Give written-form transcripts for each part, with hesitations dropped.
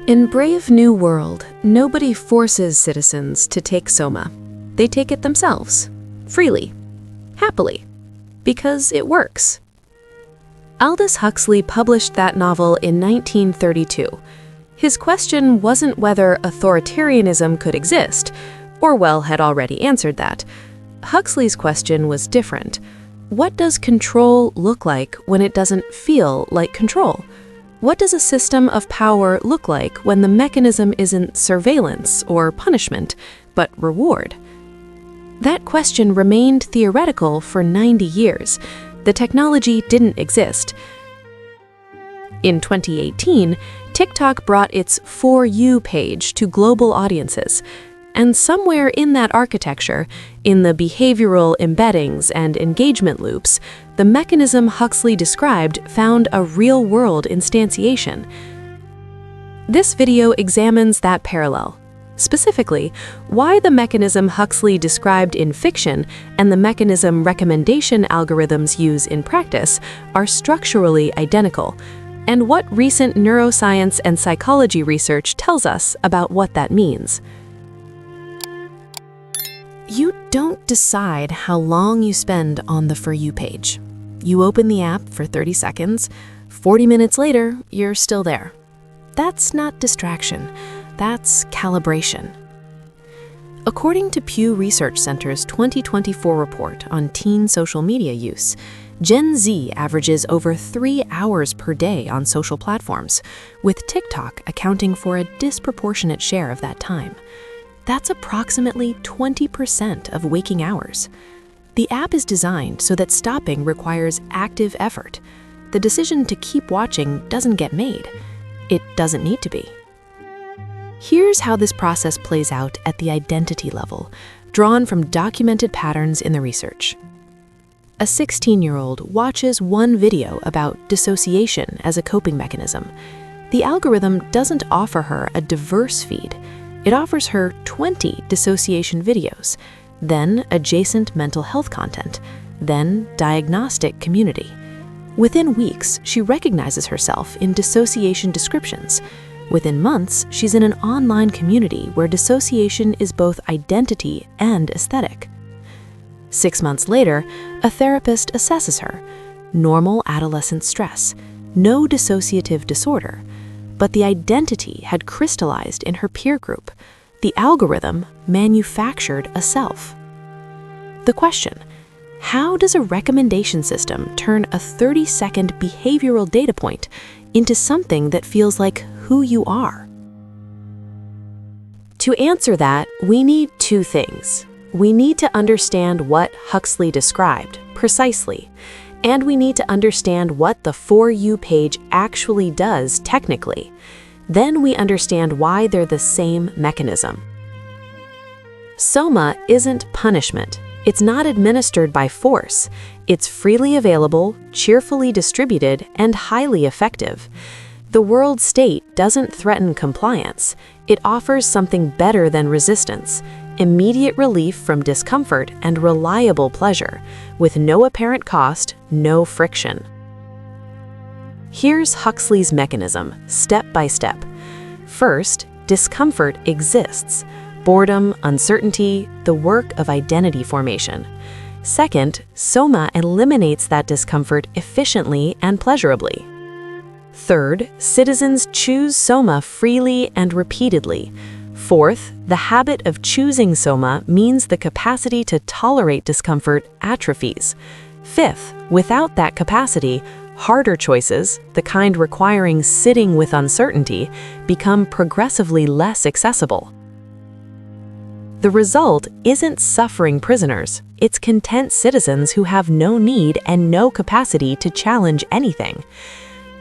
In Brave New World, nobody forces citizens to take Soma. They take it themselves, freely, happily, because it works. Aldous Huxley published that novel in 1932. His question wasn't whether authoritarianism could exist. Orwell had already answered that. Huxley's question was different. What does control look like when it doesn't feel like control? What does a system of power look like when the mechanism isn't surveillance or punishment, but reward? That question remained theoretical for 90 years. The technology didn't exist. In 2018, TikTok brought its For You page to global audiences. And somewhere in that architecture, in the behavioral embeddings and engagement loops, the mechanism Huxley described found a real-world instantiation. This video examines that parallel. Specifically, why the mechanism Huxley described in fiction and the mechanism recommendation algorithms use in practice are structurally identical, and what recent neuroscience and psychology research tells us about what that means. You don't decide how long you spend on the For You page. You open the app for 30 seconds, 40 minutes later, you're still there. That's not distraction. That's calibration. According to Pew Research Center's 2024 report on teen social media use, Gen Z averages over 3 hours per day on social platforms, with TikTok accounting for a disproportionate share of that time. That's approximately 20% of waking hours. The app is designed so that stopping requires active effort. The decision to keep watching doesn't get made. It doesn't need to be. Here's how this process plays out at the identity level, drawn from documented patterns in the research. A 16-year-old watches one video about dissociation as a coping mechanism. The algorithm doesn't offer her a diverse feed. It offers her 20 dissociation videos, then adjacent mental health content, then diagnostic community. Within weeks, she recognizes herself in dissociation descriptions. Within months, she's in an online community where dissociation is both identity and aesthetic. 6 months later, a therapist assesses her. Normal adolescent stress, no dissociative disorder. But the identity had crystallized in her peer group. The algorithm manufactured a self. The question: how does a recommendation system turn a 30-second behavioral data point into something that feels like who you are? To answer that, we need two things. We need to understand what Huxley described precisely, and we need to understand what the For You page actually does technically. Then we understand why they're the same mechanism. Soma isn't punishment. It's not administered by force. It's freely available, cheerfully distributed, and highly effective. The world state doesn't threaten compliance. It offers something better than resistance: immediate relief from discomfort and reliable pleasure, with no apparent cost, no friction. Here's Huxley's mechanism, step by step. First, discomfort exists. Boredom, uncertainty, the work of identity formation. Second, Soma eliminates that discomfort efficiently and pleasurably. Third, citizens choose Soma freely and repeatedly. Fourth, the habit of choosing Soma means the capacity to tolerate discomfort atrophies. Fifth, without that capacity, harder choices, the kind requiring sitting with uncertainty, become progressively less accessible. The result isn't suffering prisoners, it's content citizens who have no need and no capacity to challenge anything.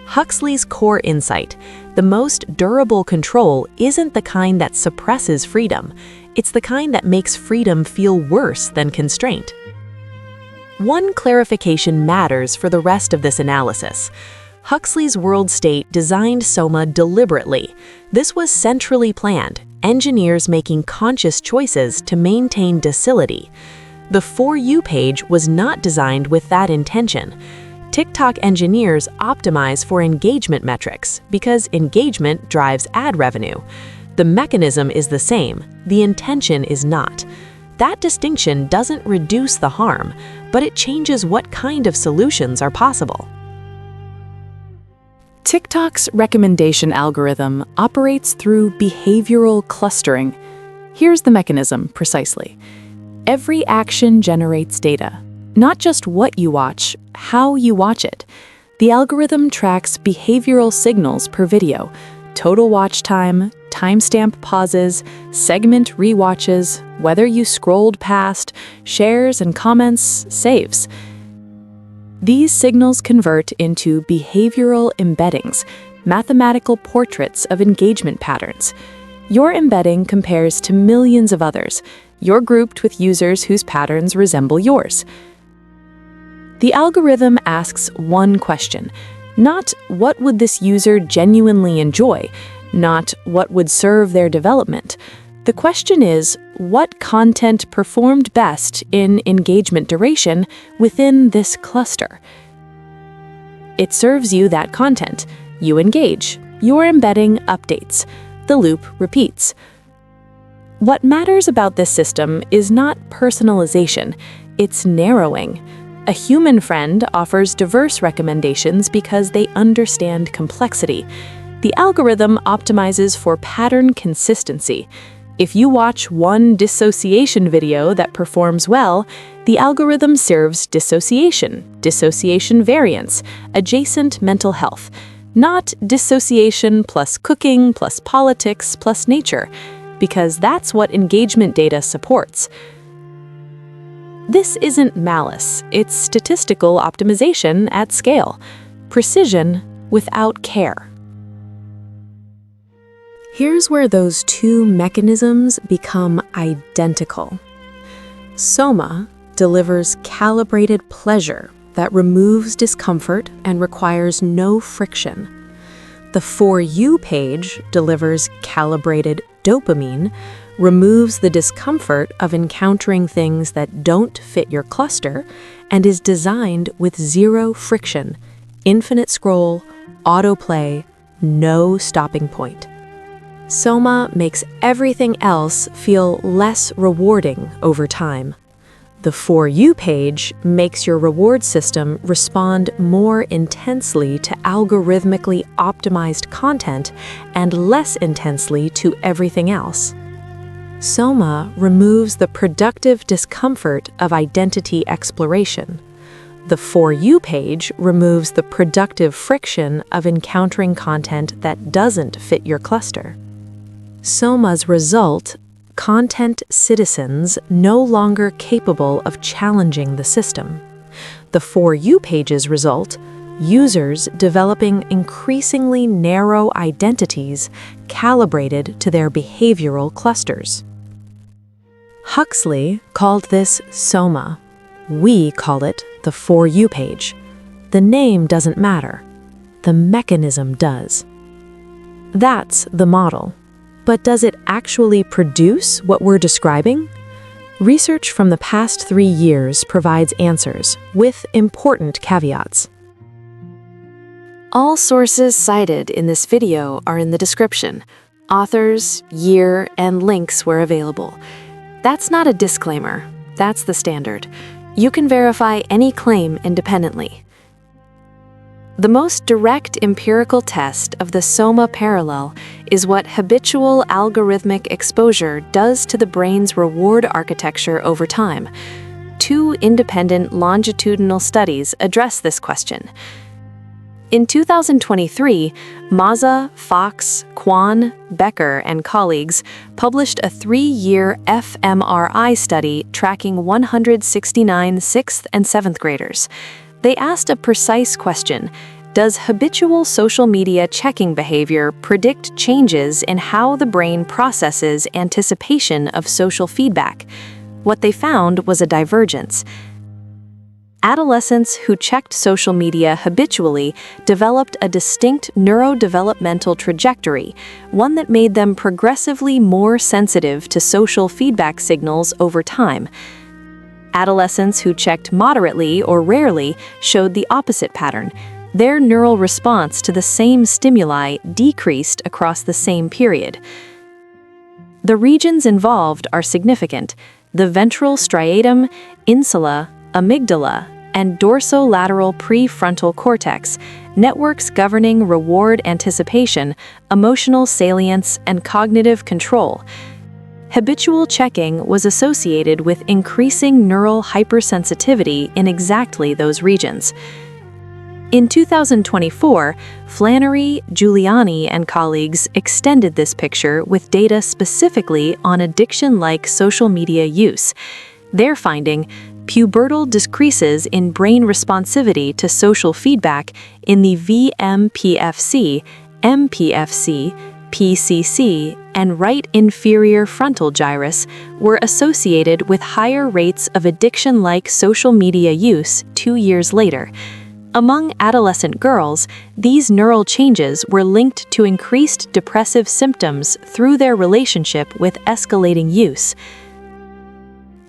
Huxley's core insight: the most durable control isn't the kind that suppresses freedom, it's the kind that makes freedom feel worse than constraint. One clarification matters for the rest of this analysis. Huxley's world state designed Soma deliberately. This was centrally planned, engineers making conscious choices to maintain docility. The For You page was not designed with that intention. TikTok engineers optimize for engagement metrics because engagement drives ad revenue. The mechanism is the same, the intention is not. That distinction doesn't reduce the harm, but it changes what kind of solutions are possible. TikTok's recommendation algorithm operates through behavioral clustering. Here's the mechanism precisely. Every action generates data, not just what you watch, how you watch it. The algorithm tracks behavioral signals per video, total watch time, timestamp pauses, segment rewatches, whether you scrolled past, shares and comments, saves. These signals convert into behavioral embeddings, mathematical portraits of engagement patterns. Your embedding compares to millions of others. You're grouped with users whose patterns resemble yours. The algorithm asks one question, not what would this user genuinely enjoy, not what would serve their development. The question is, what content performed best in engagement duration within this cluster? It serves you that content. You engage. Your embedding updates. The loop repeats. What matters about this system is not personalization, it's narrowing. A human friend offers diverse recommendations because they understand complexity. The algorithm optimizes for pattern consistency. If you watch one dissociation video that performs well, the algorithm serves dissociation variance, adjacent mental health, not dissociation plus cooking plus politics plus nature, because that's what engagement data supports. This isn't malice, it's statistical optimization at scale, precision without care. Here's where those two mechanisms become identical. Soma delivers calibrated pleasure that removes discomfort and requires no friction. The For You page delivers calibrated dopamine, removes the discomfort of encountering things that don't fit your cluster, and is designed with zero friction, infinite scroll, autoplay, no stopping point. Soma makes everything else feel less rewarding over time. The For You page makes your reward system respond more intensely to algorithmically optimized content and less intensely to everything else. Soma removes the productive discomfort of identity exploration. The For You page removes the productive friction of encountering content that doesn't fit your cluster. Soma's result: content citizens no longer capable of challenging the system. The For You page's result: users developing increasingly narrow identities calibrated to their behavioral clusters. Huxley called this Soma. We call it the For You page. The name doesn't matter. The mechanism does. That's the model. But does it actually produce what we're describing? Research from the past 3 years provides answers, with important caveats. All sources cited in this video are in the description. Authors, year, and links where available. That's not a disclaimer. That's the standard. You can verify any claim independently. The most direct empirical test of the Soma parallel is what habitual algorithmic exposure does to the brain's reward architecture over time. 2 independent longitudinal studies address this question. In 2023, Maza, Fox, Kwan, Becker, and colleagues published a 3-year fMRI study tracking 169 6th and 7th graders. They asked a precise question: does habitual social media checking behavior predict changes in how the brain processes anticipation of social feedback? What they found was a divergence. Adolescents who checked social media habitually developed a distinct neurodevelopmental trajectory, one that made them progressively more sensitive to social feedback signals over time. Adolescents who checked moderately or rarely showed the opposite pattern. Their neural response to the same stimuli decreased across the same period. The regions involved are significant: the ventral striatum, insula, amygdala, and dorsolateral prefrontal cortex, networks governing reward anticipation, emotional salience, and cognitive control. Habitual checking was associated with increasing neural hypersensitivity in exactly those regions. In 2024, Flannery, Giuliani, and colleagues extended this picture with data specifically on addiction-like social media use. Their finding: pubertal decreases in brain responsivity to social feedback in the VMPFC, MPFC, PCC, and right inferior frontal gyrus were associated with higher rates of addiction-like social media use 2 years later. Among adolescent girls, these neural changes were linked to increased depressive symptoms through their relationship with escalating use.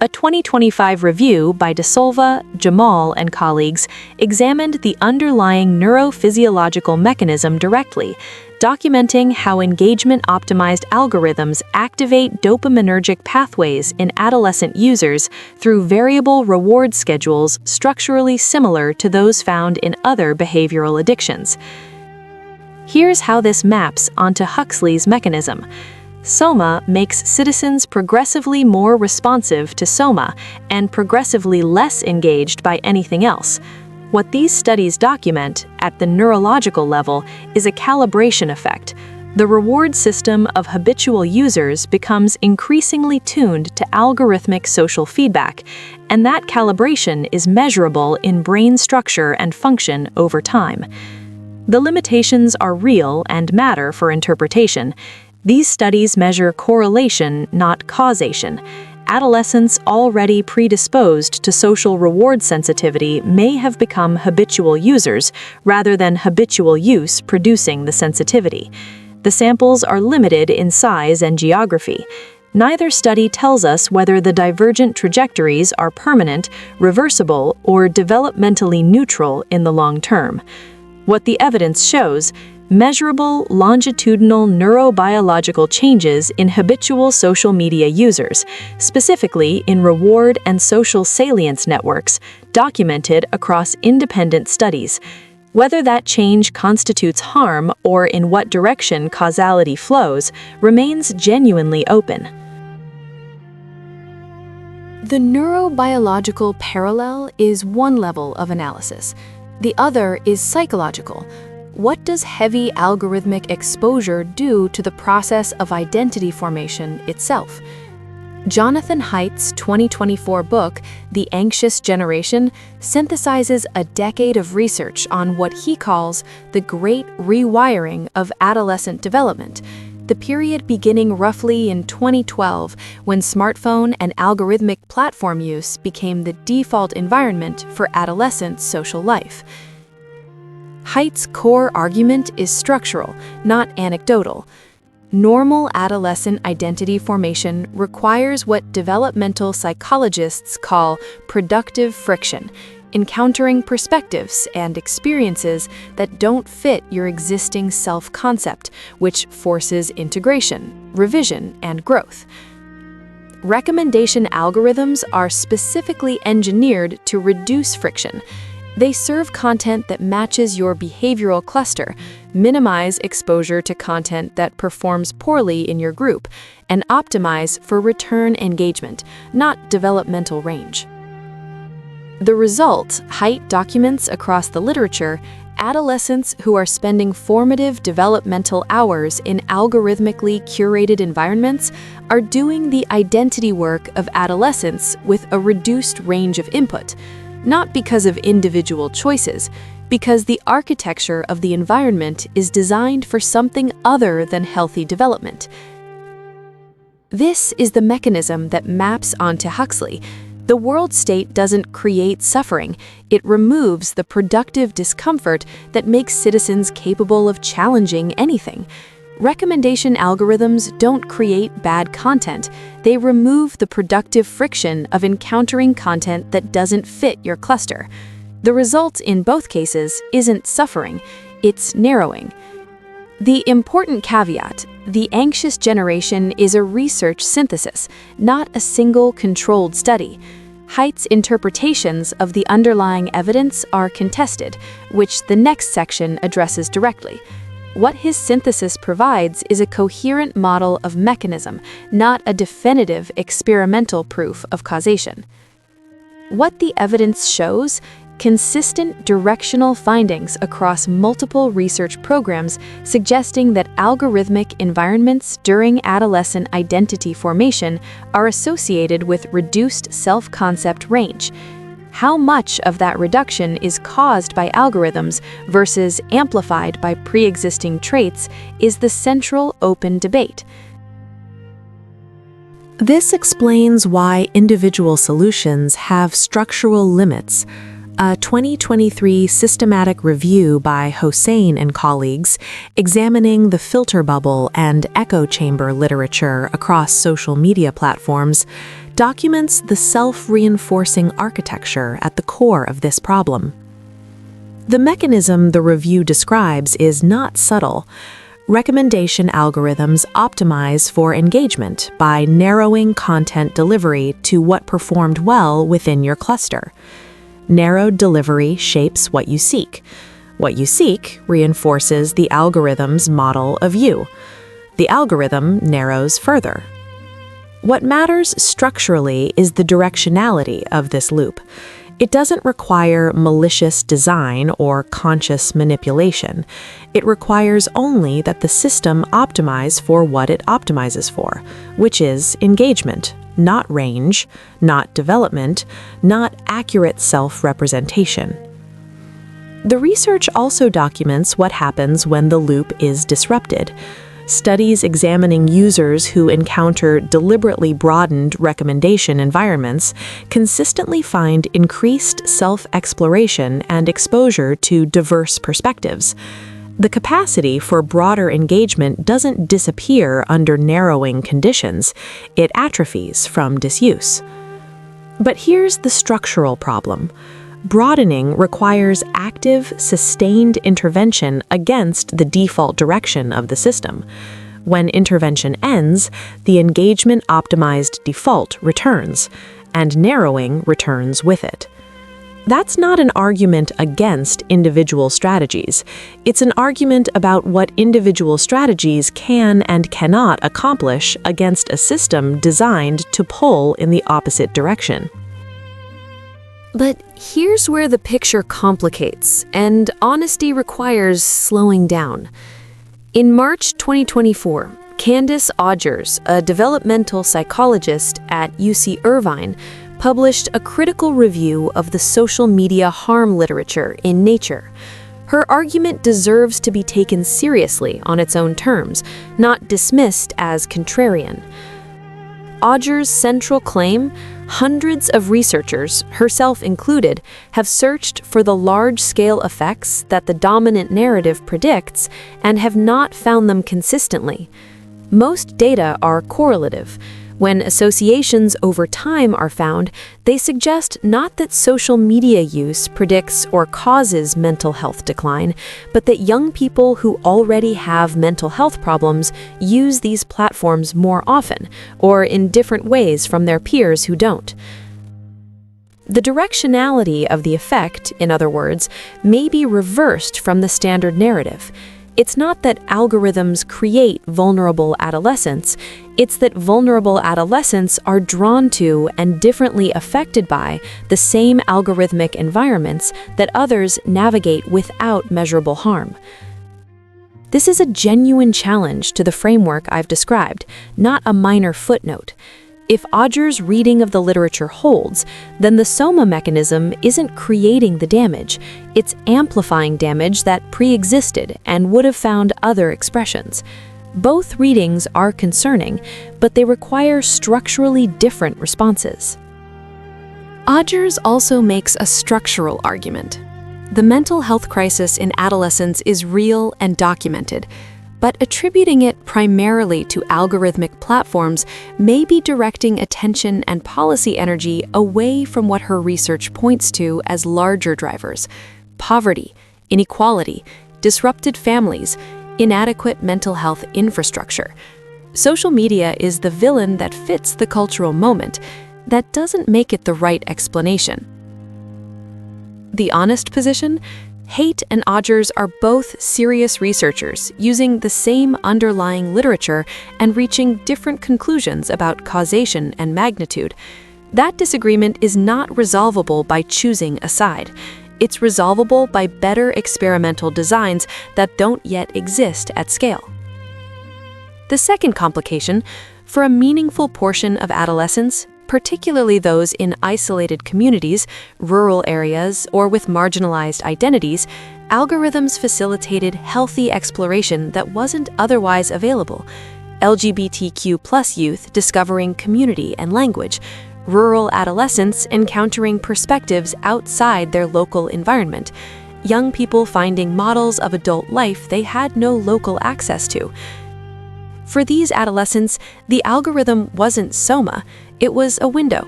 A 2025 review by De Silva, Jamal, and colleagues examined the underlying neurophysiological mechanism directly, documenting how engagement-optimized algorithms activate dopaminergic pathways in adolescent users through variable reward schedules structurally similar to those found in other behavioral addictions. Here's how this maps onto Huxley's mechanism. Soma makes citizens progressively more responsive to soma and progressively less engaged by anything else. What these studies document, at the neurological level, is a calibration effect. The reward system of habitual users becomes increasingly tuned to algorithmic social feedback, and that calibration is measurable in brain structure and function over time. The limitations are real and matter for interpretation. These studies measure correlation, not causation. Adolescents already predisposed to social reward sensitivity may have become habitual users, rather than habitual use producing the sensitivity. The samples are limited in size and geography. Neither study tells us whether the divergent trajectories are permanent, reversible, or developmentally neutral in the long term. What the evidence shows: measurable longitudinal neurobiological changes in habitual social media users, specifically in reward and social salience networks, documented across independent studies. Whether that change constitutes harm or in what direction causality flows remains genuinely open. The neurobiological parallel is one level of analysis. The other is psychological. What does heavy algorithmic exposure do to the process of identity formation itself? Jonathan Haidt's 2024 book, The Anxious Generation, synthesizes a decade of research on what he calls the Great Rewiring of adolescent development, the period beginning roughly in 2012 when smartphone and algorithmic platform use became the default environment for adolescent social life. Haidt's core argument is structural, not anecdotal. Normal adolescent identity formation requires what developmental psychologists call productive friction, encountering perspectives and experiences that don't fit your existing self-concept, which forces integration, revision, and growth. Recommendation algorithms are specifically engineered to reduce friction. They serve content that matches your behavioral cluster, minimize exposure to content that performs poorly in your group, and optimize for return engagement, not developmental range. The result, Haidt documents across the literature, adolescents who are spending formative developmental hours in algorithmically curated environments are doing the identity work of adolescents with a reduced range of input, not because of individual choices, because the architecture of the environment is designed for something other than healthy development. This is the mechanism that maps onto Huxley. The world state doesn't create suffering, it removes the productive discomfort that makes citizens capable of challenging anything. Recommendation algorithms don't create bad content. They remove the productive friction of encountering content that doesn't fit your cluster. The result in both cases isn't suffering, it's narrowing. The important caveat: the anxious generation is a research synthesis, not a single controlled study. Haidt's interpretations of the underlying evidence are contested, which the next section addresses directly. What his synthesis provides is a coherent model of mechanism, not a definitive experimental proof of causation. What the evidence shows: consistent directional findings across multiple research programs suggesting that algorithmic environments during adolescent identity formation are associated with reduced self-concept range. How much of that reduction is caused by algorithms versus amplified by pre-existing traits is the central open debate. This explains why individual solutions have structural limits. A 2023 systematic review by Hossein and colleagues, examining the filter bubble and echo chamber literature across social media platforms, documents the self-reinforcing architecture at the core of this problem. The mechanism the review describes is not subtle. Recommendation algorithms optimize for engagement by narrowing content delivery to what performed well within your cluster. Narrowed delivery shapes what you seek. What you seek reinforces the algorithm's model of you. The algorithm narrows further. What matters structurally is the directionality of this loop. It doesn't require malicious design or conscious manipulation. It requires only that the system optimize for what it optimizes for, which is engagement, not range, not development, not accurate self-representation. The research also documents what happens when the loop is disrupted. Studies examining users who encounter deliberately broadened recommendation environments consistently find increased self-exploration and exposure to diverse perspectives. The capacity for broader engagement doesn't disappear under narrowing conditions, it atrophies from disuse. But here's the structural problem. Broadening requires active, sustained intervention against the default direction of the system. When intervention ends, the engagement-optimized default returns, and narrowing returns with it. That's not an argument against individual strategies. It's an argument about what individual strategies can and cannot accomplish against a system designed to pull in the opposite direction. But here's where the picture complicates, and honesty requires slowing down. In March 2024, Candice Odgers, a developmental psychologist at UC Irvine, published a critical review of the social media harm literature in Nature. Her argument deserves to be taken seriously on its own terms, not dismissed as contrarian. Odgers' central claim: hundreds of researchers, herself included, have searched for the large-scale effects that the dominant narrative predicts and have not found them consistently. Most data are correlative. When associations over time are found, they suggest not that social media use predicts or causes mental health decline, but that young people who already have mental health problems use these platforms more often, or in different ways from their peers who don't. The directionality of the effect, in other words, may be reversed from the standard narrative. It's not that algorithms create vulnerable adolescents, it's that vulnerable adolescents are drawn to and differently affected by the same algorithmic environments that others navigate without measurable harm. This is a genuine challenge to the framework I've described, not a minor footnote. If Odgers' reading of the literature holds, then the soma mechanism isn't creating the damage, it's amplifying damage that pre-existed and would have found other expressions. Both readings are concerning, but they require structurally different responses. Odgers also makes a structural argument. The mental health crisis in adolescence is real and documented. But attributing it primarily to algorithmic platforms may be directing attention and policy energy away from what her research points to as larger drivers: poverty, inequality, disrupted families, inadequate mental health infrastructure. Social media is the villain that fits the cultural moment. That doesn't make it the right explanation. The honest position? Haidt and Odgers are both serious researchers using the same underlying literature and reaching different conclusions about causation and magnitude. That disagreement is not resolvable by choosing a side. It's resolvable by better experimental designs that don't yet exist at scale. The second complication, for a meaningful portion of adolescents, particularly those in isolated communities, rural areas, or with marginalized identities, algorithms facilitated healthy exploration that wasn't otherwise available. LGBTQ+ youth discovering community and language, rural adolescents encountering perspectives outside their local environment, young people finding models of adult life they had no local access to. For these adolescents, the algorithm wasn't soma, it was a window.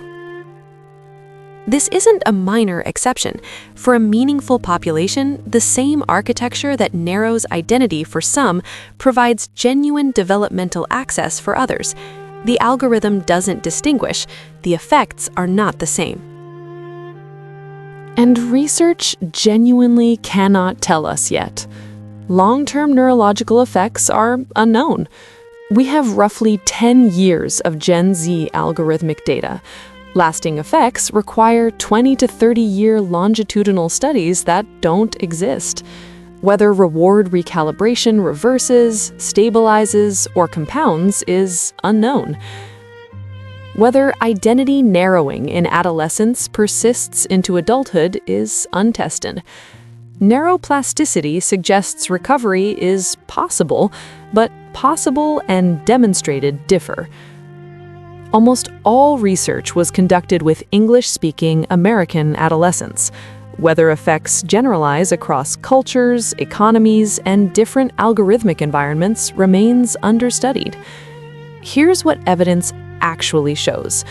This isn't a minor exception. For a meaningful population, the same architecture that narrows identity for some provides genuine developmental access for others. The algorithm doesn't distinguish. The effects are not the same. And research genuinely cannot tell us yet. Long-term neurological effects are unknown. We have roughly 10 years of Gen Z algorithmic data. Lasting effects require 20 to 30-year longitudinal studies that don't exist. Whether reward recalibration reverses, stabilizes, or compounds is unknown. Whether identity narrowing in adolescence persists into adulthood is untested. Neuroplasticity suggests recovery is possible, but possible and demonstrated differ. Almost all research was conducted with English-speaking American adolescents. Whether effects generalize across cultures, economies, and different algorithmic environments remains understudied. Here's what evidence actually shows.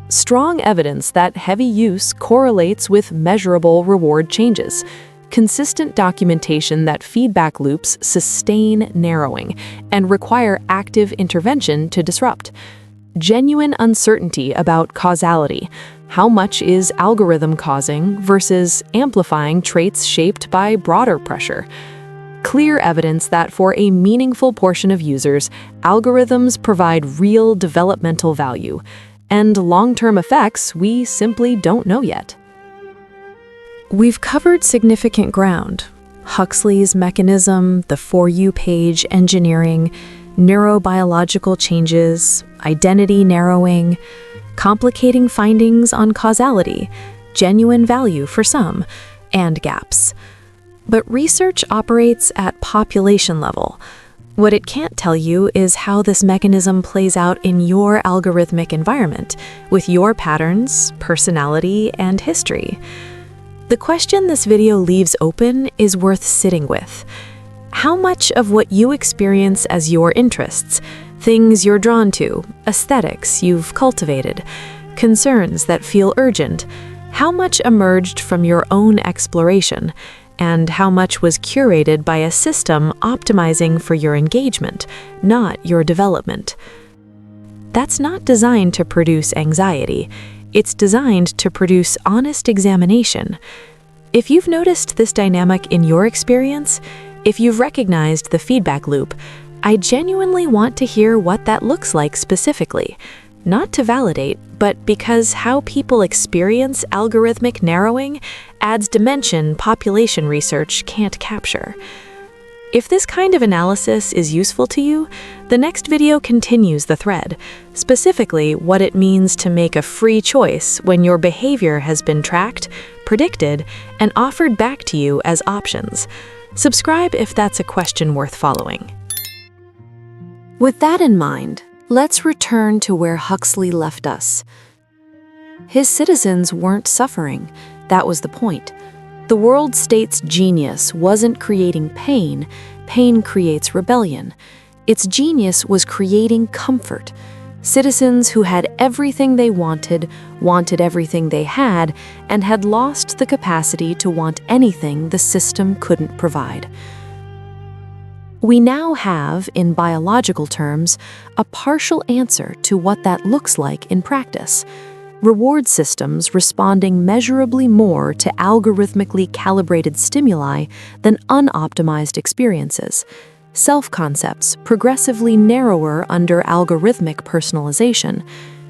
Strong evidence that heavy use correlates with measurable reward changes. Consistent documentation that feedback loops sustain narrowing and require active intervention to disrupt. Genuine uncertainty about causality. How much is algorithm causing versus amplifying traits shaped by broader pressure? Clear evidence that for a meaningful portion of users, algorithms provide real developmental value, and long-term effects we simply don't know yet. We've covered significant ground: Huxley's mechanism, the For You page engineering, neurobiological changes, identity narrowing, complicating findings on causality, genuine value for some, and gaps. But research operates at population level. What it can't tell you is how this mechanism plays out in your algorithmic environment, with your patterns, personality, and history. The question this video leaves open is worth sitting with. How much of what you experience as your interests, things you're drawn to, aesthetics you've cultivated, concerns that feel urgent, how much emerged from your own exploration, and how much was curated by a system optimizing for your engagement, not your development? That's not designed to produce anxiety. It's designed to produce honest examination. If you've noticed this dynamic in your experience, if you've recognized the feedback loop, I genuinely want to hear what that looks like specifically. Not to validate, but because how people experience algorithmic narrowing adds dimension population research can't capture. If this kind of analysis is useful to you, the next video continues the thread, specifically what it means to make a free choice when your behavior has been tracked, predicted, and offered back to you as options. Subscribe if that's a question worth following. With that in mind, let's return to where Huxley left us. His citizens weren't suffering. That was the point. The world state's genius wasn't creating pain. pain creates rebellion. Its genius was creating comfort. Citizens who had everything they wanted everything they had, and had lost the capacity to want anything the system couldn't provide. We now have, in biological terms, a partial answer to what that looks like in practice. Reward systems responding measurably more to algorithmically calibrated stimuli than unoptimized experiences. Self-concepts progressively narrower under algorithmic personalization.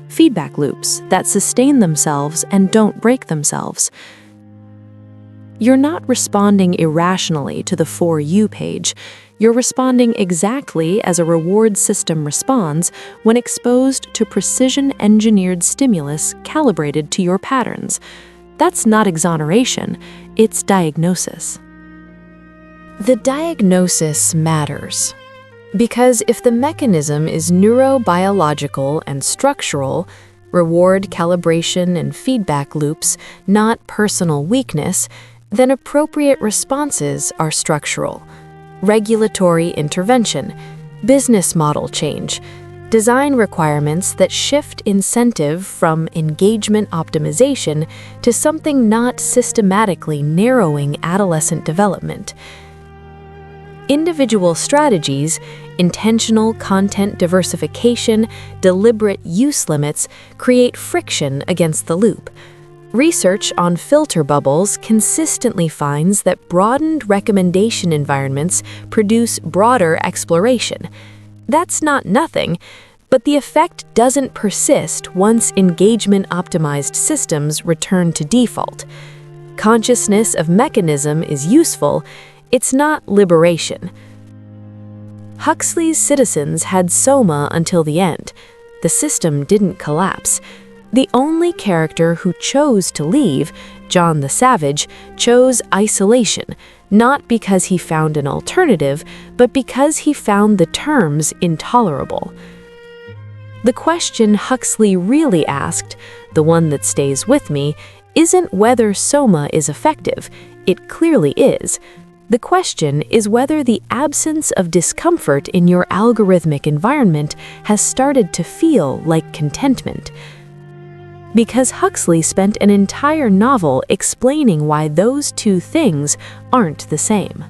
Feedback loops that sustain themselves and don't break themselves. You're not responding irrationally to the For You page. You're responding exactly as a reward system responds when exposed to precision-engineered stimulus calibrated to your patterns. That's not exoneration, it's diagnosis. The diagnosis matters. Because if the mechanism is neurobiological and structural, reward, calibration, and feedback loops, not personal weakness, then appropriate responses are structural. Regulatory intervention, business model change, design requirements that shift incentive from engagement optimization to something not systematically narrowing adolescent development. Individual strategies, intentional content diversification, deliberate use limits create friction against the loop. Research on filter bubbles consistently finds that broadened recommendation environments produce broader exploration. That's not nothing, but the effect doesn't persist once engagement-optimized systems return to default. Consciousness of mechanism is useful, it's not liberation. Huxley's citizens had soma until the end. The system didn't collapse. The only character who chose to leave, John the Savage, chose isolation, not because he found an alternative, but because he found the terms intolerable. The question Huxley really asked, the one that stays with me, isn't whether soma is effective. It clearly is. The question is whether the absence of discomfort in your algorithmic environment has started to feel like contentment. Because Huxley spent an entire novel explaining why those two things aren't the same.